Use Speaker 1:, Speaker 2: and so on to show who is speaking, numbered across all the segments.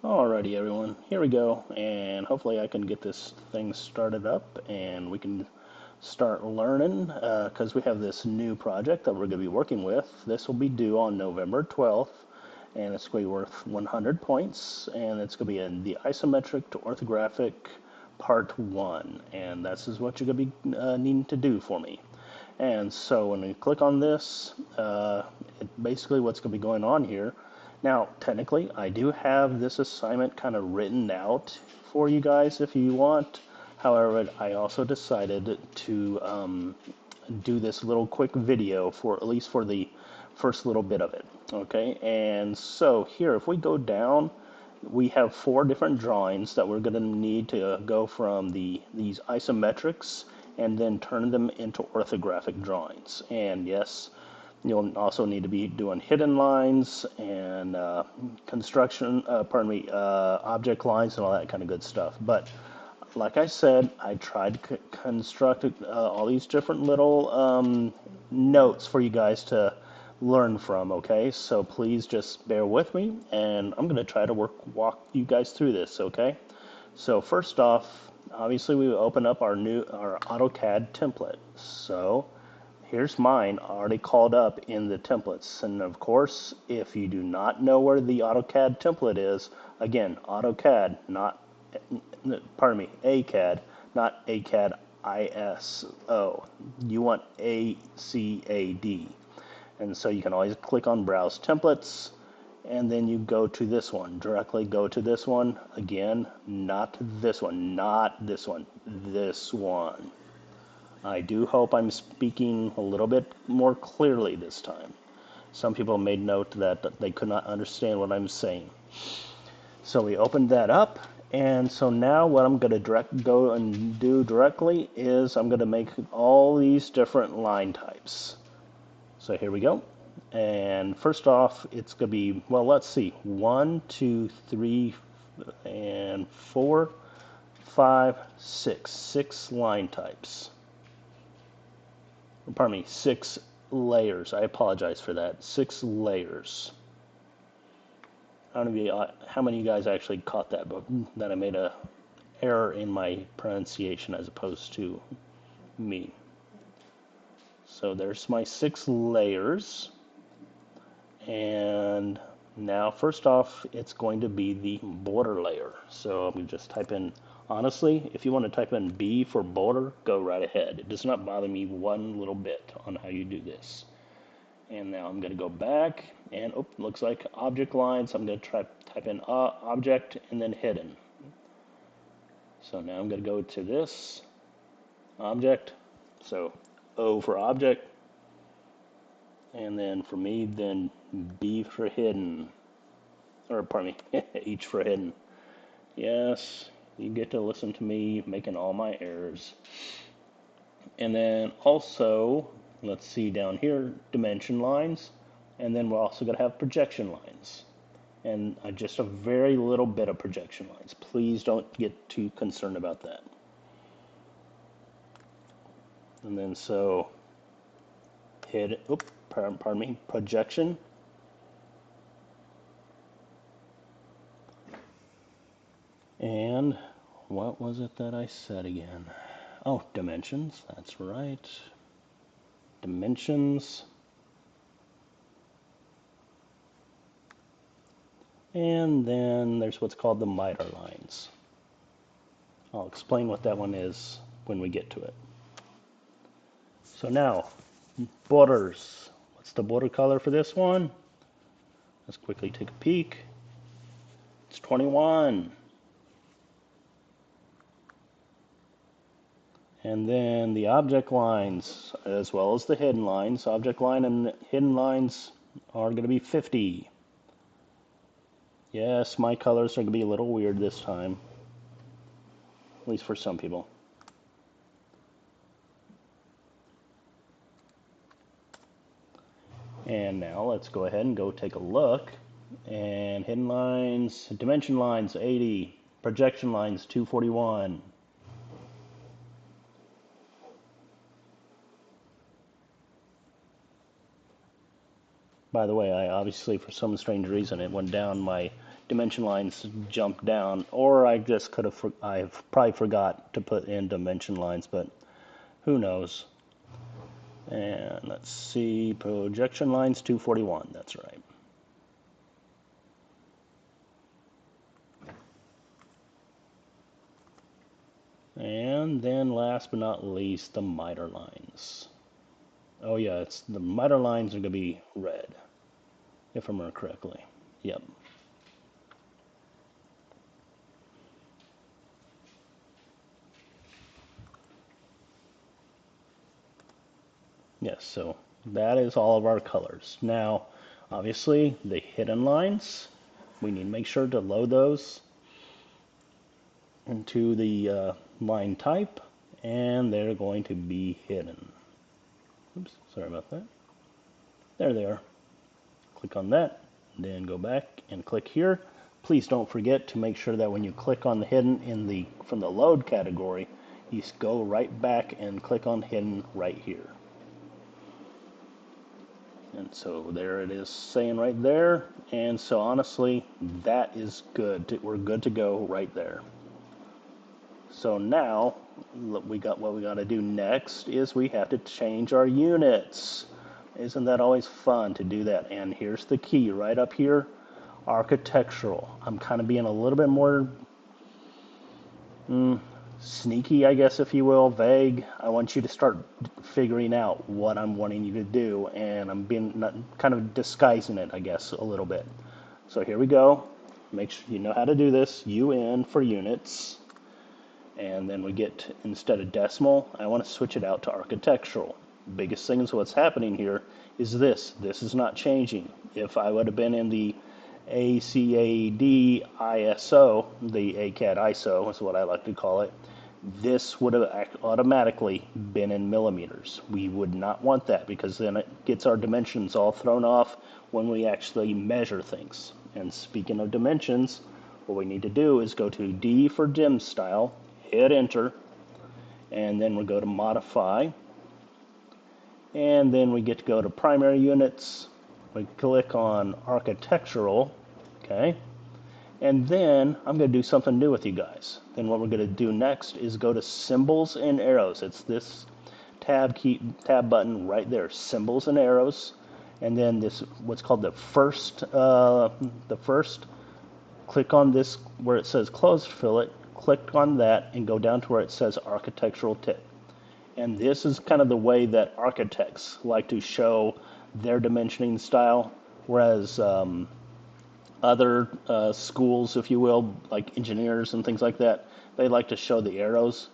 Speaker 1: Alrighty, everyone, here we go, and hopefully I can get this thing started up and we can start learning because we have this new project that we're going to be working with. This will be due on November 12th, and it's going to be worth 100 points, and it's going to be in the isometric to orthographic part 1, and this is what you're going to be needing to do for me. And so when we click on this, basically what's going to be going on here. Now, technically, I do have this assignment kind of written out for you guys if you want. However, I also decided to do this little quick video for at least for the first little bit of it. Okay, and so here, if we go down, we have 4 different drawings that we're going to need to go from these isometrics and then turn them into orthographic drawings. And yes, you'll also need to be doing hidden lines and object lines and all that kind of good stuff. But like I said, I tried to construct all these different little notes for you guys to learn from, okay? So please just bear with me, and I'm going to try to walk you guys through this, okay? So first off, obviously we open up our AutoCAD template. So here's mine already called up in the templates. And of course, if you do not know where the AutoCAD template is, again, AutoCAD, ACAD, not ACAD ISO. You want ACAD. And so you can always click on Browse Templates, and then you go to this one. Directly go to this one. Again, not this one, not this one, this one. I do hope I'm speaking a little bit more clearly this time. Some people made note that they could not understand what I'm saying. So we opened that up, and so now what I'm going to go and do directly is I'm going to make all these different line types. So here we go. And first off, it's going to be, well, let's see, 1, 2, 3, and 4, 5, 6. 6 line types. Pardon me, 6 layers. I apologize for that. 6 layers. I don't know how many of you guys actually caught that, but that I made a error in my pronunciation as opposed to me. So there's my 6 layers. And now, first off, it's going to be the border layer. So I'm going to just type in, honestly, if you want to type in B for border, go right ahead. It does not bother me one little bit on how you do this. And now I'm going to go back, and looks like object lines. I'm going to type in object and then hidden. So now I'm going to go to this object. So O for object. And then for me, then B for hidden. Or pardon me, H for hidden. Yes, you get to listen to me making all my errors. And then also, let's see down here, dimension lines. And then we're also going to have projection lines. And just a very little bit of projection lines. Please don't get too concerned about that. And then so, projection. And what was it that I said again? Oh, dimensions, that's right. Dimensions. And then there's what's called the miter lines. I'll explain what that one is when we get to it. So now, borders. What's the border color for this one? Let's quickly take a peek. It's 21. And then the object lines, as well as the hidden lines. Object line and hidden lines are going to be 50. Yes, my colors are going to be a little weird this time. At least for some people. And now let's go ahead and go take a look. And hidden lines, dimension lines 80, projection lines 241. By the way, I obviously, for some strange reason, it went down my dimension lines jump down, or I just could have, I've probably forgot to put in dimension lines, but who knows. And let's see, projection lines 241, that's right. And then last but not least, the miter lines. Oh yeah, it's the miter lines are going to be red, if I remember correctly. Yep. Yes, so that is all of our colors. Now, obviously, the hidden lines, we need to make sure to load those into the line type, and they're going to be hidden. Oops, sorry about that. There they are. Click on that, then go back and click here. Please don't forget to make sure that when you click on the hidden from the load category, you go right back and click on hidden right here. And so there it is saying right there. And so honestly, that is good. We're good to go right there. So now what we got to do next is we have to change our units. Isn't that always fun to do that? And here's the key right up here, architectural. I'm kind of being a little bit more sneaky, I guess, if you will, vague. I want you to start figuring out what I'm wanting you to do, and I'm being kind of disguising it, I guess, a little bit. So here we go. Make sure you know how to do this. UN for units. And then we get, instead of decimal, I want to switch it out to architectural. Biggest thing is what's happening here is this. This is not changing. If I would have been in the ACAD ISO, the ACAD ISO is what I like to call it, this would have automatically been in millimeters. We would not want that because then it gets our dimensions all thrown off when we actually measure things. And speaking of dimensions, what we need to do is go to D for dim style, hit enter, and then we go to modify, and then we get to go to primary units. We click on architectural, okay, and then I'm going to do something new with you guys. Then what we're going to do next is go to symbols and arrows. It's this tab button right there, symbols and arrows, and then this what's called the first. Click on this where it says closed fillet. Click on that and go down to where it says architectural tip. And this is kind of the way that architects like to show their dimensioning style, whereas other schools, if you will, like engineers and things like that, they like to show the arrows.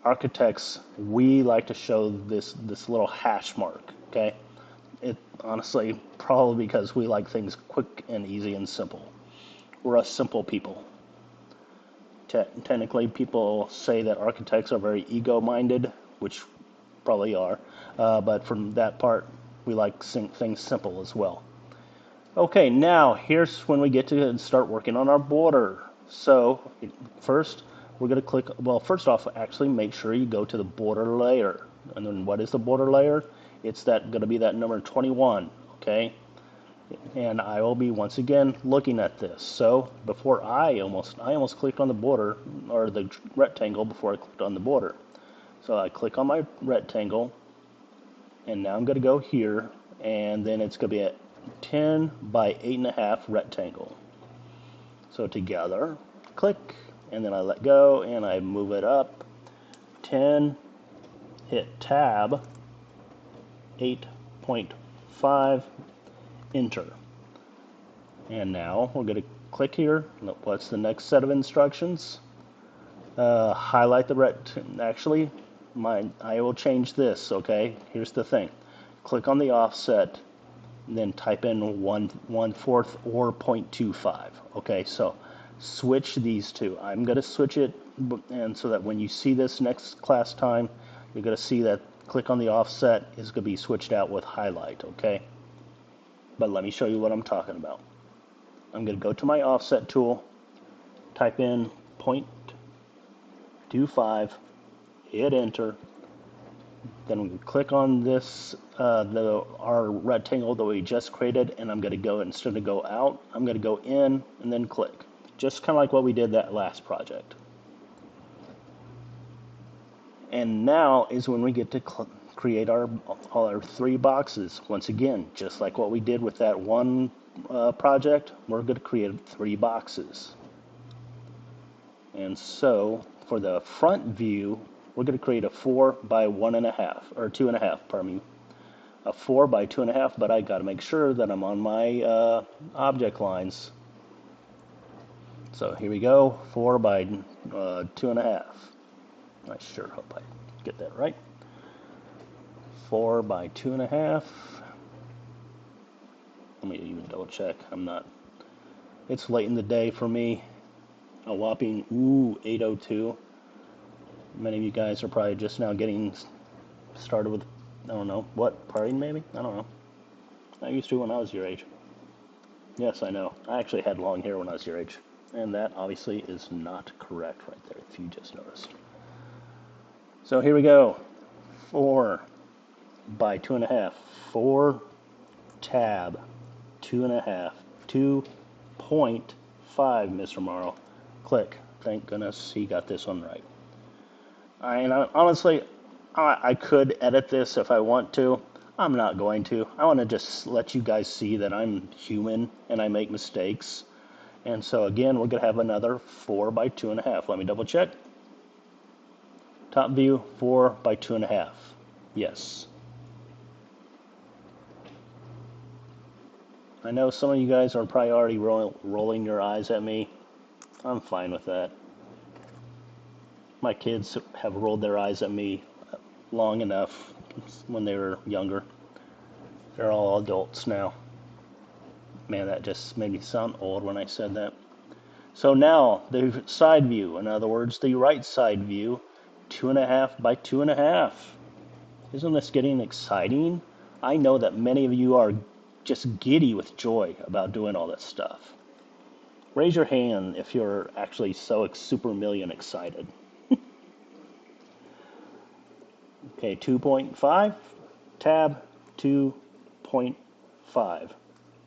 Speaker 1: Architects, we like to show this little hash mark, okay? It honestly, probably because we like things quick and easy and simple. We're a simple people. Technically, people say that architects are very ego-minded, which probably are, but from that part, we like things simple as well. Okay, now here's when we get to start working on our border. So first, we're going to click, well, first off, actually make sure you go to the border layer. And then what is the border layer? It's going to be that number 21, okay? And I will be once again looking at this. So before I almost clicked on the border or the rectangle before I clicked on the border. So I click on my rectangle, and now I'm going to go here, and then it's going to be a 10 by 8.5 rectangle. So together, click, and then I let go, and I move it up 10, hit tab, 8.5, enter. And now we're going to click here. What's the next set of instructions? Highlight the actually, I will change this, okay? Here's the thing. Click on the offset, then type in 1/4 or 0.25. Okay, so switch these two. I'm going to switch it, and so that when you see this next class time, you're going to see that click on the offset is going to be switched out with highlight, okay? But let me show you what I'm talking about. I'm going to go to my offset tool, type in 0.25, hit enter, Then we click on this, our rectangle that we just created, and I'm going to go, instead of go out, I'm going to go in and then click. Just kind of like what we did that last project. And now is when we get to create all our 3 boxes. Once again, just like what we did with that one project, we're going to create 3 boxes. And so for the front view, we're going to create a 4 by 1.5, or 2.5, pardon me. A 4 by 2.5, but I got to make sure that I'm on my object lines. So here we go, 4 by 2.5. I sure hope I get that right. 4 by 2.5. Let me even double check. I'm not. It's late in the day for me. A whopping 8:02. Many of you guys are probably just now getting started with, I don't know, what, partying maybe? I don't know. I used to when I was your age. Yes, I know. I actually had long hair when I was your age. And that obviously is not correct right there, if you just noticed. So here we go. 4 by 2.5. 4 tab 2.5. 2.5, Mr. Morrow. Click. Thank goodness he got this one right. Honestly, I could edit this if I want to. I'm not going to. I want to just let you guys see that I'm human and I make mistakes. And so again, we're going to have another 4 by 2.5. Let me double check. Top view, 4 by 2.5. Yes. I know some of you guys are probably already rolling your eyes at me. I'm fine with that. My kids have rolled their eyes at me long enough when they were younger. They're all adults now. Man, that just made me sound old when I said that. So now, the side view, in other words, the right side view, 2.5 by 2.5. Isn't this getting exciting? I know that many of you are just giddy with joy about doing all this stuff. Raise your hand if you're actually so super million excited. Okay, 2.5, tab 2.5,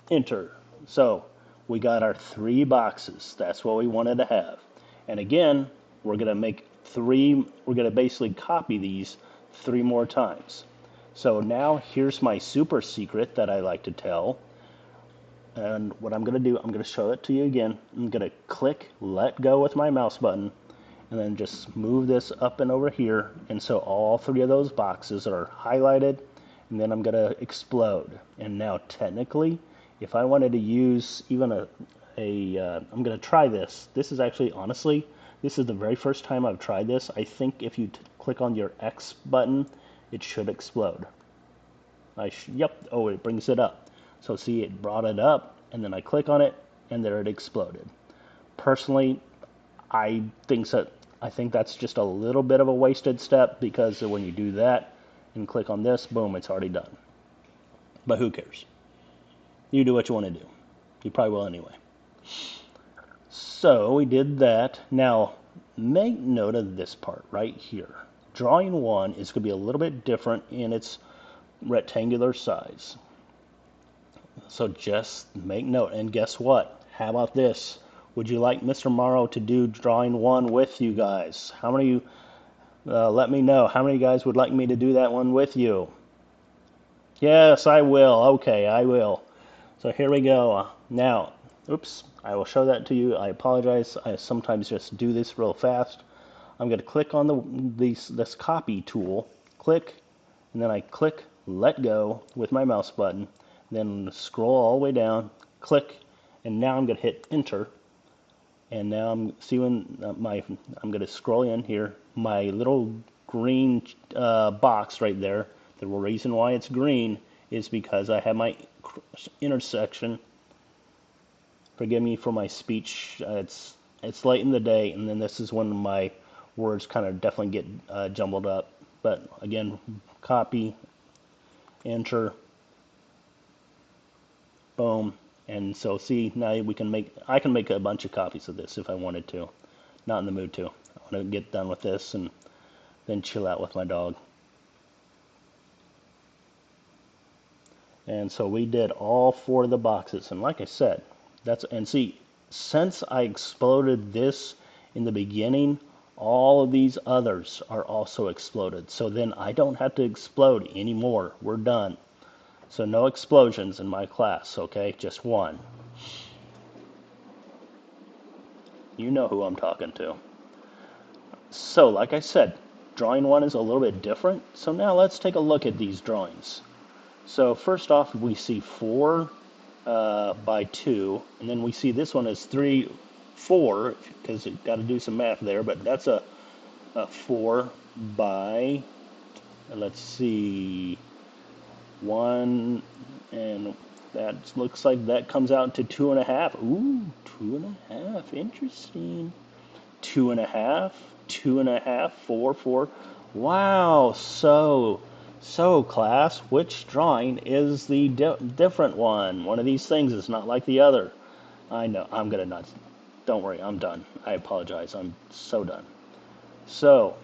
Speaker 1: enter. So we got our 3 boxes. That's what we wanted to have. And again, we're going to make 3, we're going to basically copy these 3 more times. So now here's my super secret that I like to tell. And what I'm going to do, I'm going to show it to you again. I'm going to click let go with my mouse button and then just move this up and over here. And so all 3 of those boxes are highlighted, and then I'm going to explode. And now technically, if I wanted to use even I'm going to try this. This is actually, honestly, this is the very first time I've tried this. I think if you click on your X button, it should explode. Yep, oh, it brings it up. So see, it brought it up, and then I click on it, and there it exploded. Personally, I think that's just a little bit of a wasted step, because when you do that and click on this, boom, it's already done. But who cares? You do what you want to do. You probably will anyway. So we did that. Now, make note of this part right here. Drawing 1 is going to be a little bit different in its rectangular size. So just make note. And guess what? How about this? Would you like Mr. Morrow to do drawing 1 with you guys? How many of you, let me know. How many guys would like me to do that one with you? Yes, I will. Okay, I will. So here we go. Now, oops, I will show that to you. I apologize. I sometimes just do this real fast. I'm going to click on this copy tool. Click, and then I click let go with my mouse button. Then scroll all the way down. Click, and now I'm going to hit enter. And now I'm going to scroll in here. My little green box right there. The reason why it's green is because I have my intersection. Forgive me for my speech. It's late in the day, and then this is when my words kind of definitely get jumbled up. But again, copy, enter, boom. And so see, now I can make a bunch of copies of this if I wanted to. Not in the mood to. I want to get done with this and then chill out with my dog. And so we did all 4 of the boxes. And like I said, and see, since I exploded this in the beginning, all of these others are also exploded. So then I don't have to explode anymore. We're done. So no explosions in my class, okay? Just one. You know who I'm talking to. So, like I said, drawing 1 is a little bit different. So now let's take a look at these drawings. So first off, we see 4 by 2, and then we see this one is 3, 4, because you got to do some math there, but that's a 4 by, let's see, 1, and that looks like that comes out to 2.5. Ooh, 2.5, interesting. 2.5, 2.5, 4, 4. Wow, so class, which drawing is the different one? One of these things is not like the other. I know, I'm gonna not. Don't worry, I'm done. I apologize, I'm so done. So,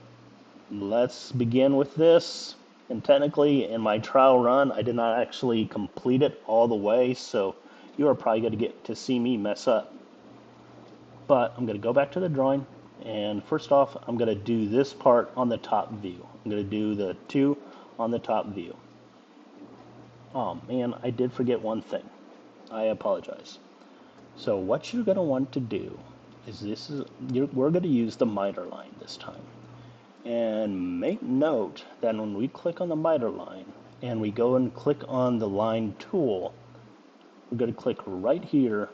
Speaker 1: let's begin with this. And technically, in my trial run, I did not actually complete it all the way, so you are probably going to get to see me mess up. But I'm going to go back to the drawing, and first off, I'm going to do this part on the top view. I'm going to do the 2 on the top view. Oh man, I did forget one thing. I apologize. So what you're going to want to do is we're going to use the miter line this time. And make note that when we click on the miter line and we go and click on the line tool, we're going to click right here,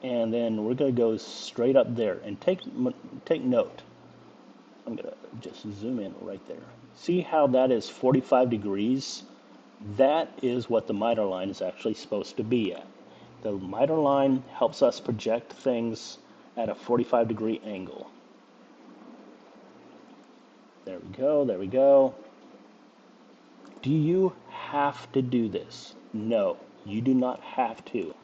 Speaker 1: and then we're going to go straight up there. And take note. I'm going to just zoom in right there. See how that is 45 degrees? That is what the miter line is actually supposed to be at. The miter line helps us project things at a 45-degree angle. There we go, there we go. Do you have to do this? No, you do not have to.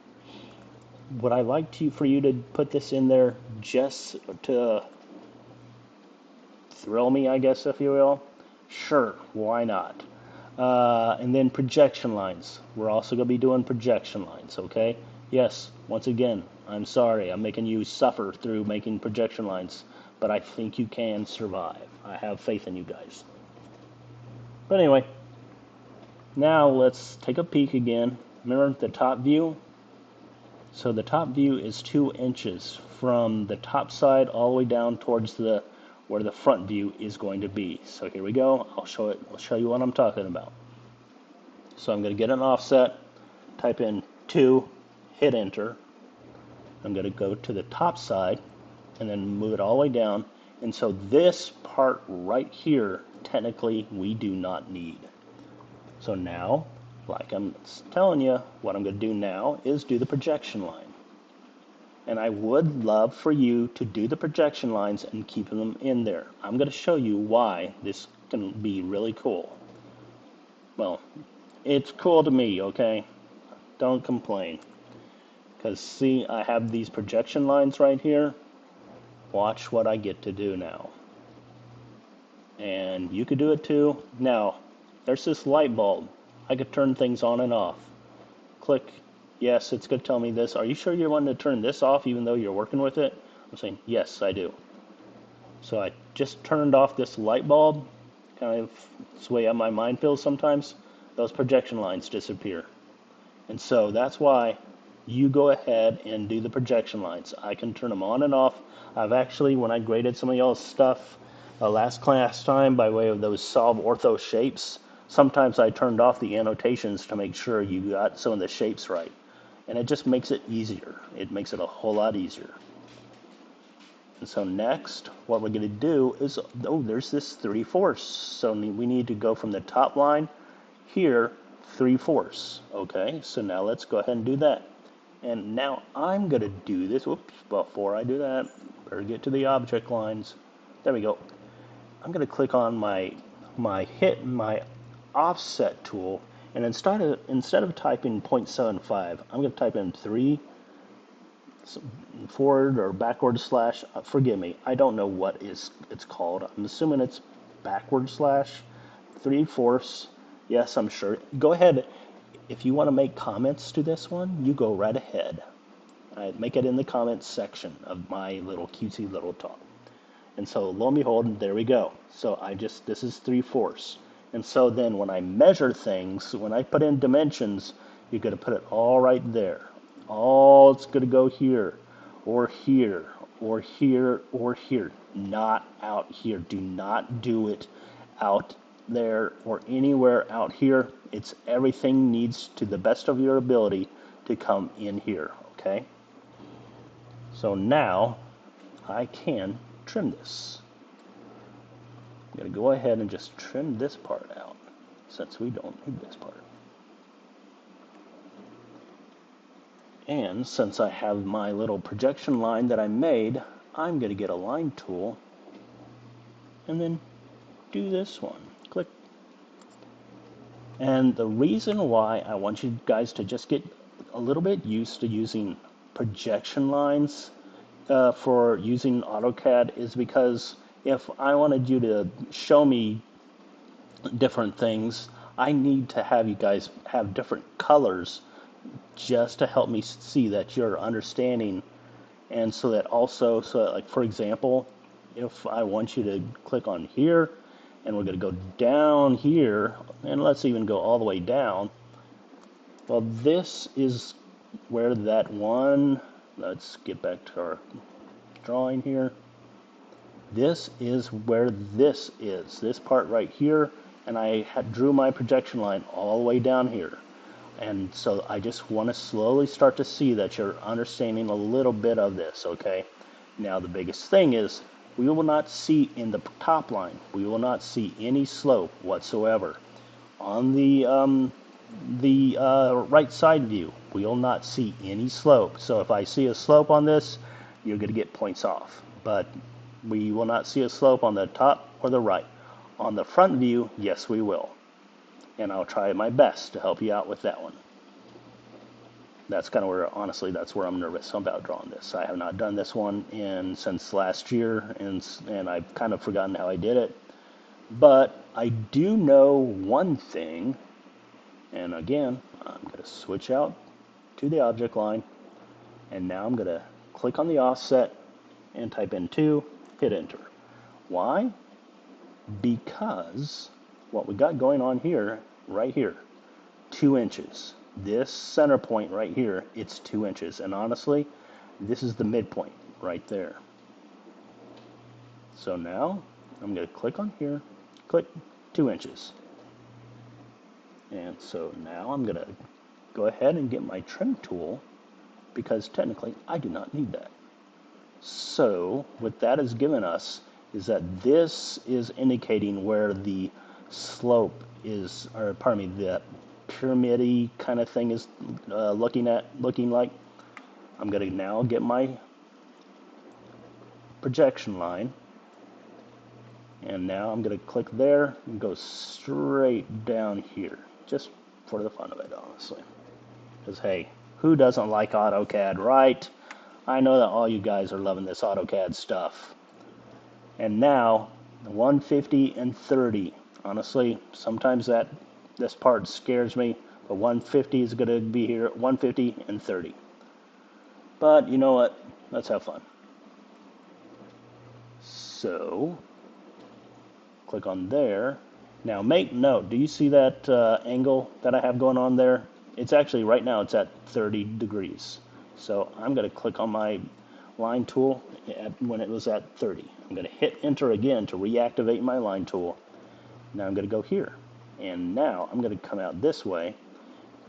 Speaker 1: Would I like for you to put this in there just to thrill me, I guess, if you will? Sure, why not? And then projection lines. We're also going to be doing projection lines, okay? Yes, once again, I'm sorry. I'm making you suffer through making projection lines, but I think you can survive. I have faith in you guys. But anyway, now let's take a peek again. Remember the top view? So the top view is 2 inches from the top side all the way down towards where the front view is going to be. So here we go. I'll show you what I'm talking about. So I'm going to get an offset, type in 2, hit enter. I'm going to go to the top side and then move it all the way down. And so this part right here, technically, we do not need. So now, like I'm telling you, what I'm going to do now is do the projection line. And I would love for you to do the projection lines and keep them in there. I'm going to show you why this can be really cool. Well, it's cool to me, okay? Don't complain. Because see, I have these projection lines right here. Watch what I get to do now. And you could do it too. Now, there's this light bulb. I could turn things on and off. Click. Yes, it's going to tell me this. Are you sure you want to turn this off even though you're working with it? I'm saying, yes, I do. So I just turned off this light bulb. Kind of it's the way my mind feels sometimes. Those projection lines disappear. And so that's why you go ahead and do the projection lines. I can turn them on and off. I've actually, when I graded some of y'all's stuff last class time by way of those solve ortho shapes, sometimes I turned off the annotations to make sure you got some of the shapes right. And it just makes it easier. It makes it a whole lot easier. And so next, what we're going to do is, oh, there's this 3/4. So we need to go from the top line here, 3/4. Okay, so now let's go ahead and do that. And now I'm going to do this. Whoops, before I do that, better get to the object lines. There we go. I'm going to click on my offset tool, and instead of typing 0.75, I'm going to type in 3 forward or backward slash. Forgive me, I don't know what it's called. I'm assuming it's backward slash 3/4. Yes, I'm sure. Go ahead. If you want to make comments to this one, you go right ahead. Make it in the comments section of my little cutesy little talk. And so lo and behold, there we go. So this is 3/4. And so then when I measure things, when I put in dimensions, you're going to put it all right there. All it's going to go here, or here, or here, or here. Not out here. Do not do it out there or anywhere out here. It's everything needs to the best of your ability to come in here, okay? So now I can trim this. I'm going to go ahead and just trim this part out since we don't need this part. And since I have my little projection line that I made, I'm going to get a line tool and then do this one. Click. And the reason why I want you guys to just get a little bit used to using projection lines for using AutoCAD is because if I wanted you to show me different things, I need to have you guys have different colors just to help me see that you're understanding. And so that also, so like for example, if I want you to click on here and we're going to go down here, and let's even go all the way down. Well, this is where that one, let's get back to our drawing here. This is where this is, this part right here, and I drew my projection line all the way down here. And so I just want to slowly start to see that you're understanding a little bit of this, okay? Now the biggest thing is we will not see in the top line, we will not see any slope whatsoever. On the right side view, we will not see any slope. So if I see a slope on this, you're going to get points off. But we will not see a slope on the top or the right. On the front view, yes, we will. And I'll try my best to help you out with that one. That's kind of where, honestly, that's where I'm nervous about drawing this. I have not done this one since last year, and I've kind of forgotten how I did it. But I do know one thing, and again, I'm going to switch out to the object line, and now I'm going to click on the offset and type in 2, hit enter. Why? Because what we got going on here, right here, 2 inches. This center point right here, it's 2 inches. And honestly, this is the midpoint right there. So now I'm going to click on here, click 2 inches. And so now I'm going to go ahead and get my trim tool because technically I do not need that. So what that has given us is that this is indicating where the slope is, or pardon me, the pyramid-y kind of thing is looking like. I'm going to now get my projection line, and now I'm going to click there and go straight down here, just for the fun of it, honestly. Because hey, who doesn't like AutoCAD, right? I know that all you guys are loving this AutoCAD stuff. And now 150 and 30. Honestly, sometimes this part scares me, but 150 is going to be here, 150 and 30. But you know what? Let's have fun. So, click on there. Now make note, do you see that angle that I have going on there? It's actually, right now, it's at 30 degrees. So I'm going to click on my line tool when it was at 30. I'm going to hit enter again to reactivate my line tool. Now I'm going to go here. And now I'm going to come out this way.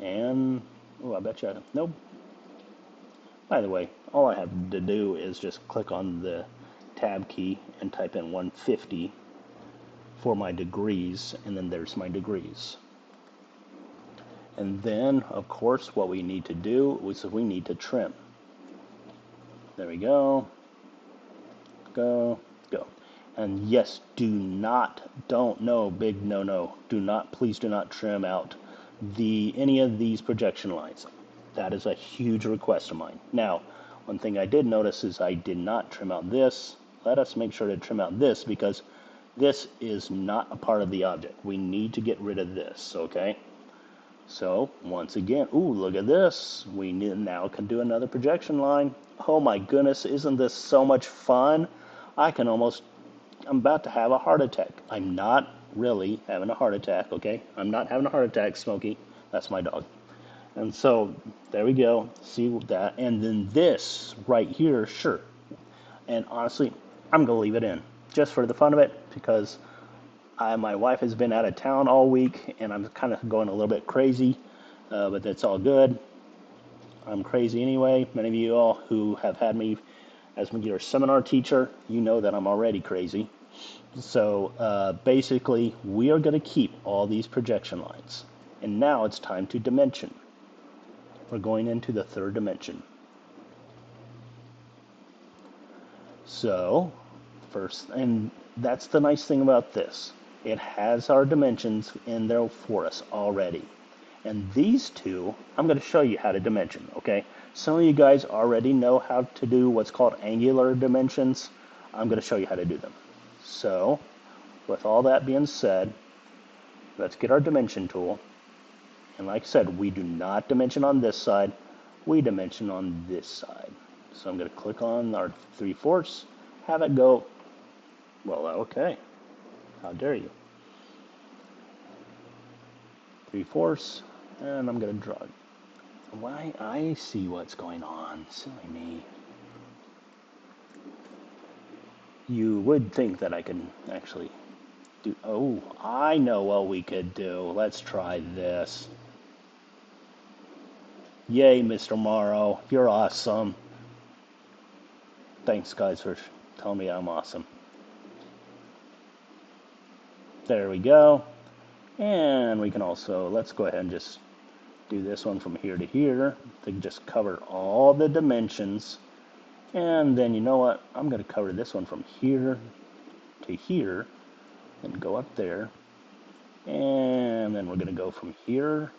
Speaker 1: And, oh, I bet you, nope. By the way, all I have to do is just click on the tab key and type in 150 for my degrees, and then there's my degrees. And then, of course, what we need to do is we need to trim. There we go. Go. And yes, don't, no, big no. Please do not trim out any of these projection lines. That is a huge request of mine. Now, one thing I did notice is I did not trim out this. Let us make sure to trim out this because this is not a part of the object. We need to get rid of this, okay? So once again, ooh, look at this. We now can do another projection line. Oh my goodness, isn't this so much fun? I can almost, I'm about to have a heart attack. I'm not really having a heart attack, okay? I'm not having a heart attack, Smokey. That's my dog. And so there we go. See that? And then this right here, sure. And honestly, I'm going to leave it in just for the fun of it because my wife has been out of town all week and I'm kind of going a little bit crazy, but that's all good. I'm crazy anyway. Many of you all who have had me as your seminar teacher, you know that I'm already crazy. So basically, we are going to keep all these projection lines. And now it's time to dimension. We're going into the third dimension. So first, and that's the nice thing about this. It has our dimensions in there for us already. And these two, I'm going to show you how to dimension, okay? Some of you guys already know how to do what's called angular dimensions. I'm going to show you how to do them. So, with all that being said, let's get our dimension tool. And like I said, we do not dimension on this side. We dimension on this side. So I'm going to click on our 3/4, have it go, well, okay. How dare you? 3/4, and I'm going to draw it. Why, I see what's going on. Silly me. You would think that I could actually do... Oh, I know what we could do. Let's try this. Yay, Mr. Morrow. You're awesome. Thanks, guys, for telling me I'm awesome. There we go. And we can also, let's go ahead and just do this one from here to here to just cover all the dimensions. And then you know what? I'm going to cover this one from here to here and go up there. And then we're going to go from here.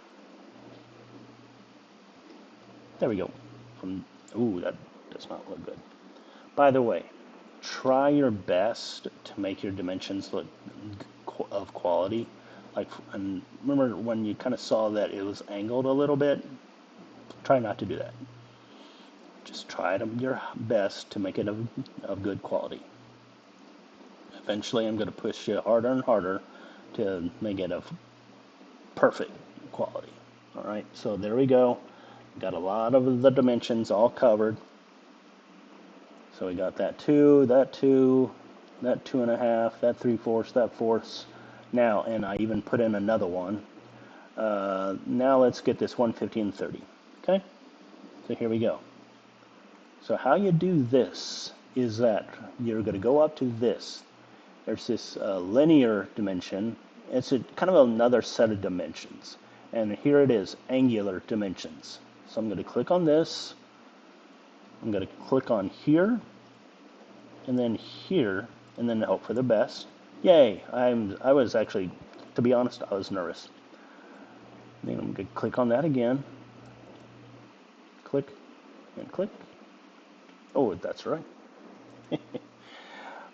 Speaker 1: There we go. Ooh, that does not look good. By the way, try your best to make your dimensions look of quality. Like, and remember when you kind of saw that it was angled a little bit? Try not to do that. Just try your best to make it of good quality. Eventually, I'm going to push you harder and harder to make it of perfect quality. All right, so there we go. Got a lot of the dimensions all covered. So we got that 2, that 2, that 2.5, that 3/4, that 4. Now, and I even put in another one. Now let's get this 150 and 30. Okay? So here we go. So how you do this is that you're going to go up to this. There's this linear dimension. It's kind of another set of dimensions. And here it is, angular dimensions. So I'm going to click on this. I'm going to click on here, and then here, and then hope for the best. Yay! I was actually, to be honest, I was nervous. Then I'm going to click on that again. Click, and click. Oh, that's right.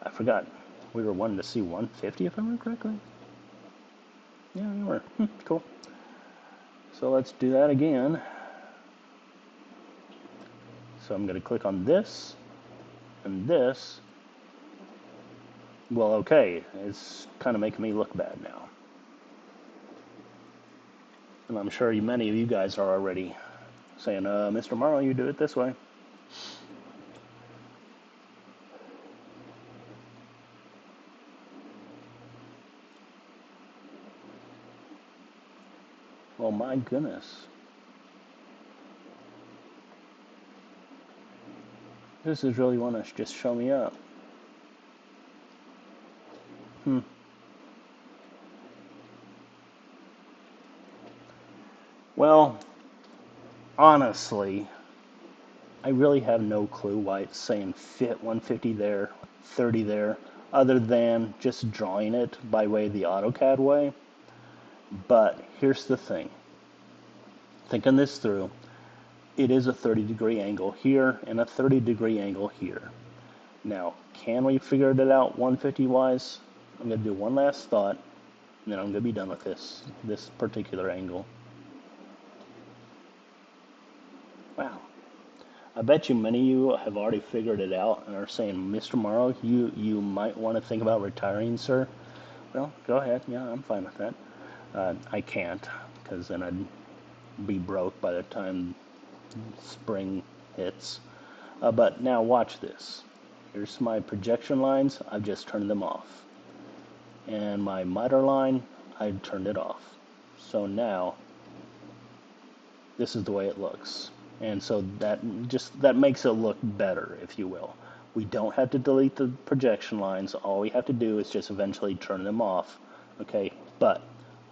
Speaker 1: I forgot. We were wanting to see 150, if I remember correctly. Yeah, we were. Cool. So let's do that again. So I'm going to click on this and this. Well, okay, it's kind of making me look bad now. And I'm sure many of you guys are already saying, Mr. Morrow, you do it this way. Well, my goodness. This is really want to just show me up. Well, honestly, I really have no clue why it's saying fit 150 there, 30 there, other than just drawing it by way of the AutoCAD way. But here's the thing. Thinking this through, it is a 30-degree angle here and a 30-degree angle here. Now, can we figure it out 150 wise? I'm going to do one last thought, and then I'm going to be done with this particular angle. Wow. I bet you many of you have already figured it out and are saying, Mr. Morrow, you might want to think about retiring, sir. Well, go ahead. Yeah, I'm fine with that. I can't, because then I'd be broke by the time spring hits. But now watch this. Here's my projection lines. I've just turned them off. And my miter line, I turned it off. So now this is the way it looks. And so that makes it look better, if you will. We don't have to delete the projection lines. All we have to do is just eventually turn them off. Okay, but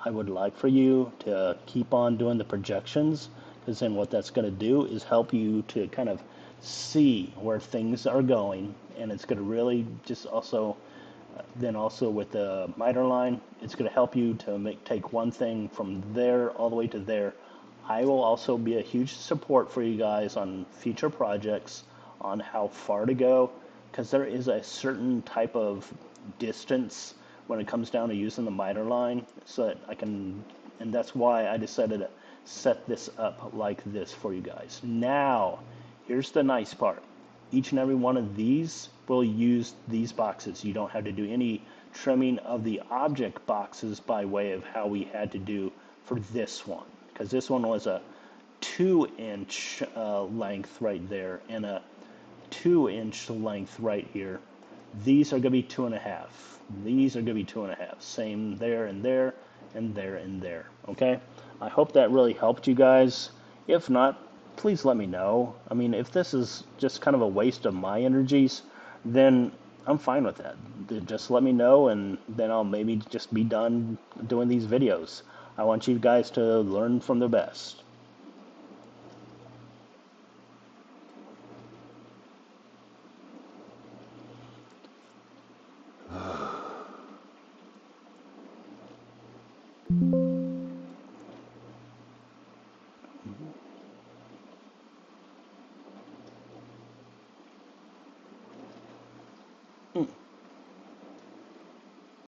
Speaker 1: I would like for you to keep on doing the projections, because then what that's going to do is help you to kind of see where things are going, and it's going to really just also then also with the miter line, it's going to help you to take one thing from there all the way to there. I will also be a huge support for you guys on future projects on how far to go, because there is a certain type of distance when it comes down to using the miter line, so that I can, and that's why I decided to set this up like this for you guys. Now, here's the nice part. Each and every one of these will use these boxes. You don't have to do any trimming of the object boxes by way of how we had to do for this one, because this one was a 2 inch length right there and a 2 inch length right here. These are going to be 2.5. These are going to be 2.5. Same there and there and there and there. Okay? I hope that really helped you guys. If not, please let me know. I mean, if this is just kind of a waste of my energies, then I'm fine with that. Just let me know, and then I'll maybe just be done doing these videos. I want you guys to learn from the best.